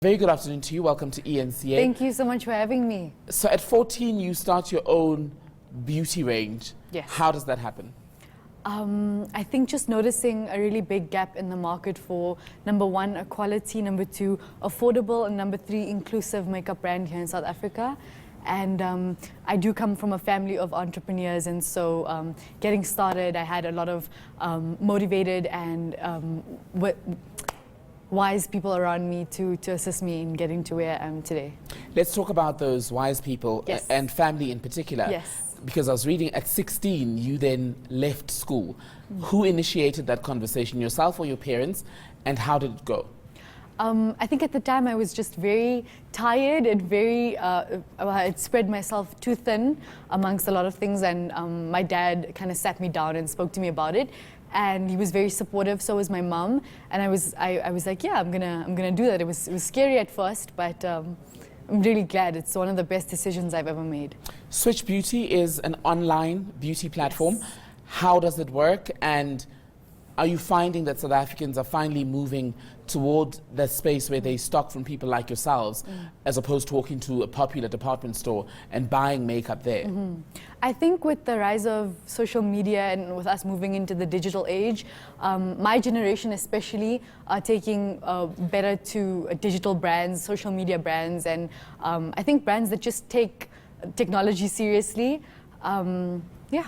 Very good afternoon to you. Welcome to ENCA. Thank you so much for having me. So at 14, you start your own beauty range. Yes. How does that happen? I think just noticing a really big gap in the market for, number one, a quality, number two, affordable, and number three, inclusive makeup brand here in South Africa. And I do come from a family of entrepreneurs, and so getting started, I had a lot of motivated and wise people around me to assist me in getting to where I am today. Let's talk about those wise people. Yes. And family in particular. Yes. Because I was reading at 16, you then left school. Who initiated that conversation, yourself or your parents, and how did it go? I think at the time I was just very tired and very, I'd spread myself too thin amongst a lot of things, and my dad kind of sat me down and spoke to me about it. And he was very supportive, so was my mom. And I was like, yeah, I'm gonna do that. It was scary at first, but I'm really glad. It's one of the best decisions I've ever made. Switchbeauty is an online beauty platform. Yes. How does it work? And are you finding that South Africans are finally moving toward that space where they stock from people like yourselves, as opposed to walking to a popular department store and buying makeup there? I think with the rise of social media and with us moving into the digital age, my generation especially are taking better to digital brands, social media brands, and I think brands that just take technology seriously. Yeah.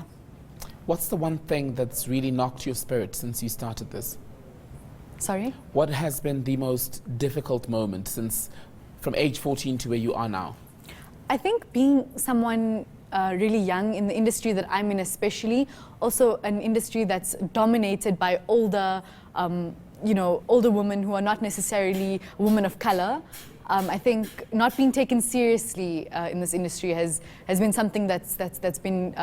What's the one thing that's really knocked your spirit since you started this? Sorry? What has been the most difficult moment since from age 14 to where you are now? I think being someone really young in the industry that I'm in, especially, also an industry that's dominated by older, older women who are not necessarily women of color. I think not being taken seriously in this industry has been something that's been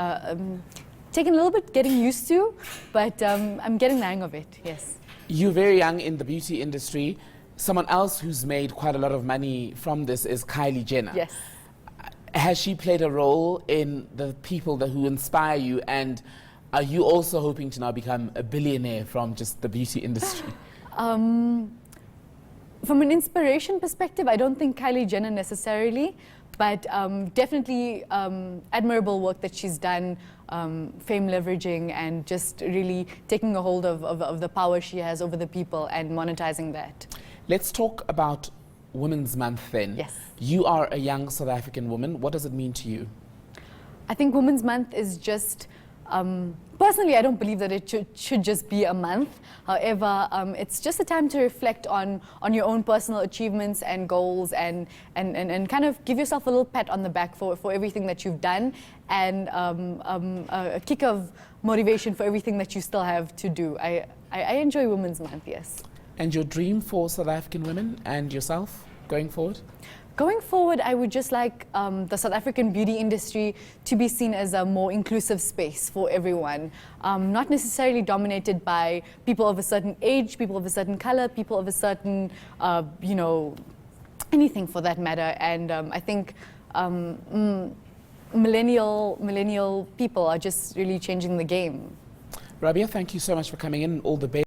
taken a little bit getting used to, but I'm getting the hang of it, yes. You're very young in the beauty industry. Someone else who's made quite a lot of money from this is Kylie Jenner. Yes. Has she played a role in the people who inspire you, and are you also hoping to now become a billionaire from just the beauty industry? From an inspiration perspective, I don't think Kylie Jenner necessarily, but definitely admirable work that she's done, fame leveraging, and just really taking a hold of the power she has over the people and monetizing that. Let's talk about Women's Month then. Yes. You are a young South African woman. What does it mean to you? I think Women's Month is just, personally, I don't believe that it should just be a month. However, it's just a time to reflect on your own personal achievements and goals, and kind of give yourself a little pat on the back for everything that you've done, and a kick of motivation for everything that you still have to do. I enjoy Women's Month, yes. And your dream for South African women and yourself going forward? Going forward, I would just like the South African beauty industry to be seen as a more inclusive space for everyone. Not necessarily dominated by people of a certain age, people of a certain color, people of a certain, anything for that matter. And I think millennial people are just really changing the game. Rabia, thank you so much for coming in. All the best.